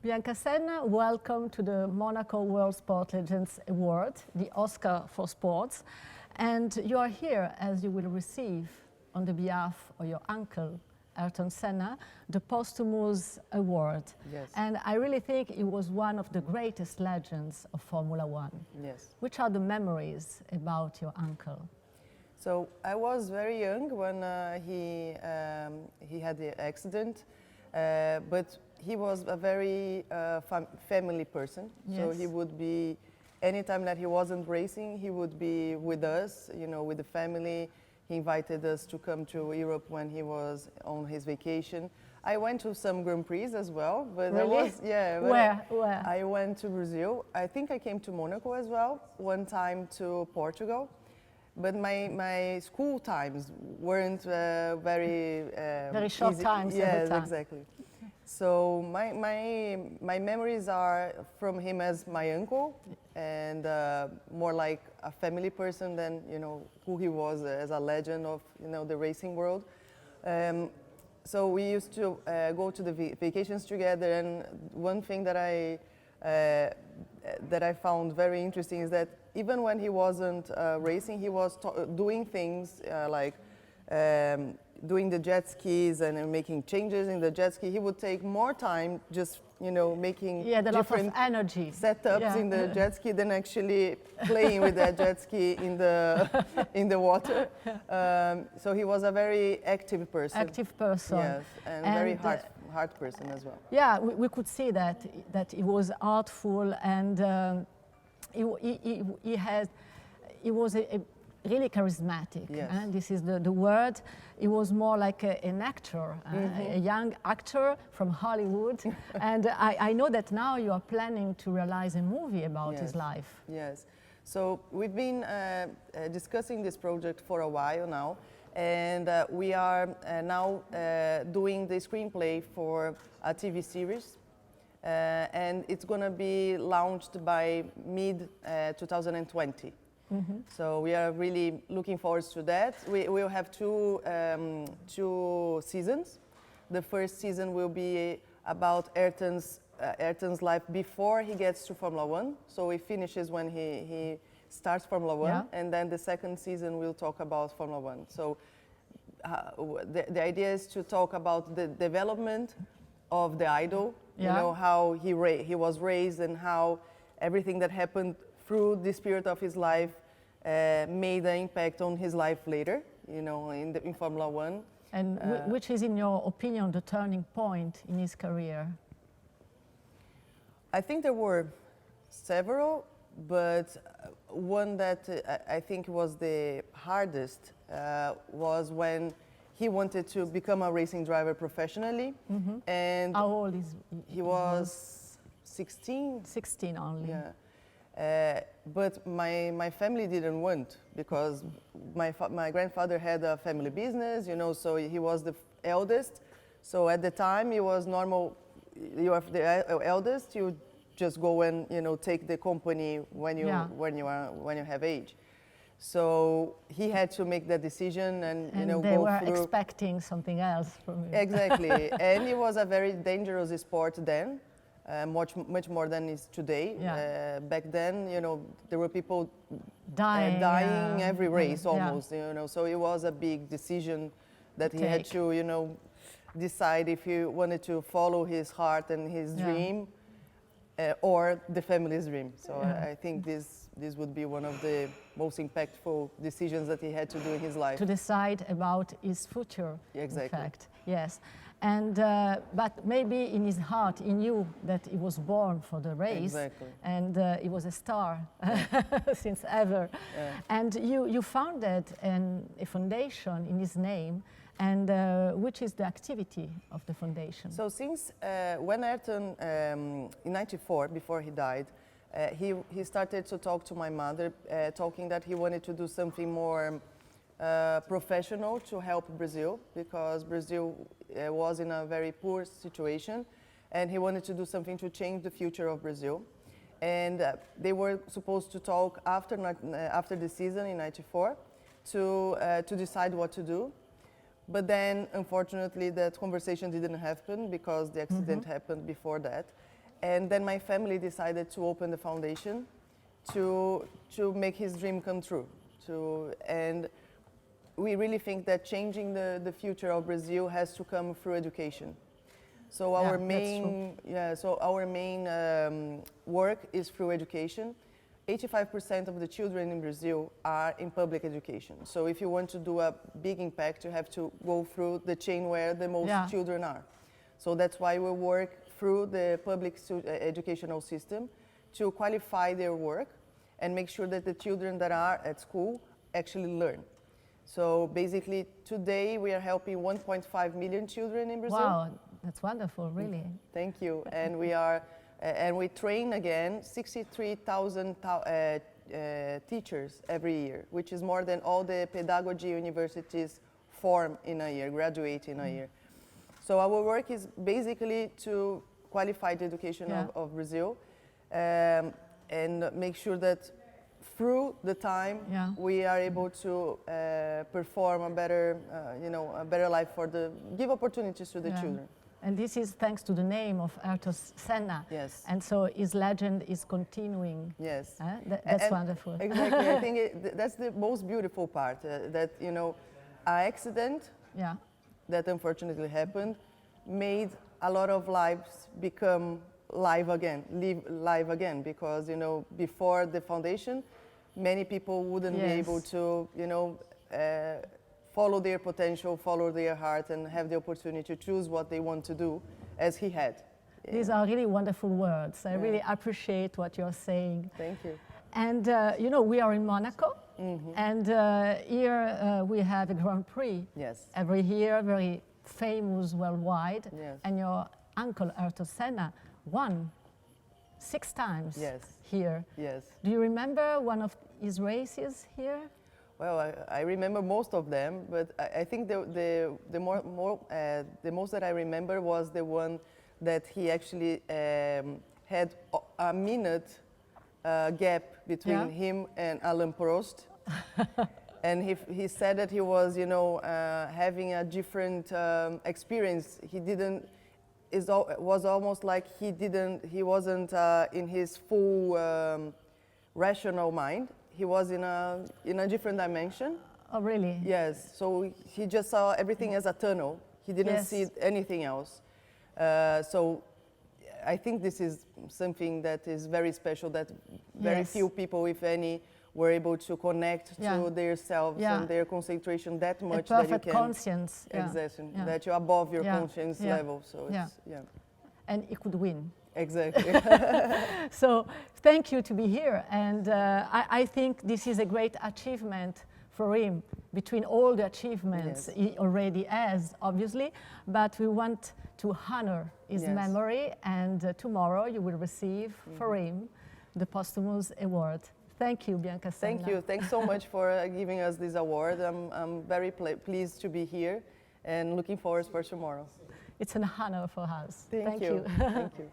Bianca Senna, welcome to the Monaco World Sport Legends Award, the Oscar for sports. And you are here as you will receive, on the behalf of your uncle, Ayrton Senna, the posthumous award. Yes. And I really think he was one of the greatest legends of Formula One. Yes. Which are the memories about your uncle? So I was very young when he had the accident, but he was a very family person. Yes. So he would be, anytime that he wasn't racing, he would be with us, you know, with the family. He invited us to come to Europe when he was on his vacation. I went to some Grand Prix as well, but really? Where? I went to Brazil. I think I came to Monaco as well, one time to Portugal. But my school times weren't very very short easy. times. Yes, every time. Exactly. So my memories are from him as my uncle, and more like a family person than who he was as a legend of the racing world. So we used to go to the vacations together, and one thing that I found very interesting is that even when he wasn't racing, he was doing things like doing the jet skis and making changes in the jet ski. He would take more time just making different energy setups in the jet ski than actually playing with that jet ski in the water. So he was a very active person. Active person. Yes, and very hard person as well. Yeah, we could see that he was artful, and he was a really charismatic. Yes. This is the word. He was more like an actor, a young actor from Hollywood. And I know that now you are planning to realize a movie about his life. Yes. So we've been discussing this project for a while now, and we are now doing the screenplay for a TV series. And it's going to be launched by mid-2020. So we are really looking forward to that. We will have two seasons. The first season will be about Ayrton's life before he gets to Formula One. So it finishes when he starts Formula One, and then the second season will talk about Formula One. So the idea is to talk about the development of the idol, how he was raised and how everything that happened through the spirit of his life made an impact on his life later, in Formula One. And which is, in your opinion, the turning point in his career? I think there were several, but one that I think was the hardest was when he wanted to become a racing driver professionally. And how old is he? Was 16. 16 only. Yeah. But my family didn't want, because my grandfather had a family business, so he was the eldest. So at the time it was normal, you are the eldest, you just go and take the company when you have age. So he had to make that decision and they go through. were expecting something else from you. Exactly, and it was a very dangerous sport then. Much more than is today. Yeah. Back then, there were people dying every race almost. So it was a big decision that he had to, decide if he wanted to follow his heart and his dream, or the family's dream. So I think this would be one of the most impactful decisions that he had to do in his life. To decide about his future. Exactly. In fact, yes. And but maybe in his heart he knew that he was born for the race. Exactly. And he was a star since ever. Yeah. And you founded a foundation in his name, and which is the activity of the foundation? So since when Ayrton, in '94, before he died, he started to talk to my mother, talking that he wanted to do something more professional to help Brazil, because Brazil was in a very poor situation, and he wanted to do something to change the future of Brazil. And they were supposed to talk after the season in '94 to decide what to do. But then, unfortunately, that conversation didn't happen because the accident happened before that. And then my family decided to open the foundation to make his dream come true. And we really think that changing the future of Brazil has to come through education. So our main, work is through education. 85% of the children in Brazil are in public education. So if you want to do a big impact, you have to go through the chain where the most children are. So that's why we work through the public educational system to qualify their work and make sure that the children that are at school actually learn. So basically today we are helping 1.5 million children in Brazil. Wow, that's wonderful, really. Thank you. And we train again 63,000 teachers every year, which is more than all the pedagogy universities form in a year, graduate in a year. So our work is basically to qualify the education of Brazil and make sure that through the time we are able to perform a better, a better life give opportunities to the children. And this is thanks to the name of Ayrton Senna. Yes. And so his legend is continuing. Yes. That's wonderful. Exactly. I think that's the most beautiful part, that, an accident that unfortunately happened made a lot of lives become live again, because, before the foundation, many people wouldn't be able to, follow their potential, follow their heart, and have the opportunity to choose what they want to do, as he had. These are really wonderful words. I really appreciate what you're saying. Thank you. And, we are in Monaco, and here we have a Grand Prix every year, very famous worldwide. Yes. And your uncle, Ayrton Senna, won 6 times here. Yes. Do you remember one of his races here? Well, I remember most of them, but I think the most that I remember was the one that he actually had a minute gap between him and Alain Prost. And he said that he was, having a different experience. Was almost like he wasn't in his full rational mind. He was in a different dimension. Oh, really? Yes. So he just saw everything as a tunnel. He didn't see anything else. So I think this is something that is very special, that very few people, if any, were able to connect to their selves and their concentration that much that you can. Conscience. Exactly. That you're above your conscience level. So it's, And he could win. Exactly. So thank you to be here, and I think this is a great achievement for him, between all the achievements he already has, obviously, but we want to honor his memory, and tomorrow you will receive for him the posthumous award. Thank you, Bianca Senna. Thank you. Thanks so much for giving us this award. I'm very pleased to be here and looking forward for tomorrow. It's an honor for us. Thank you. Thank you.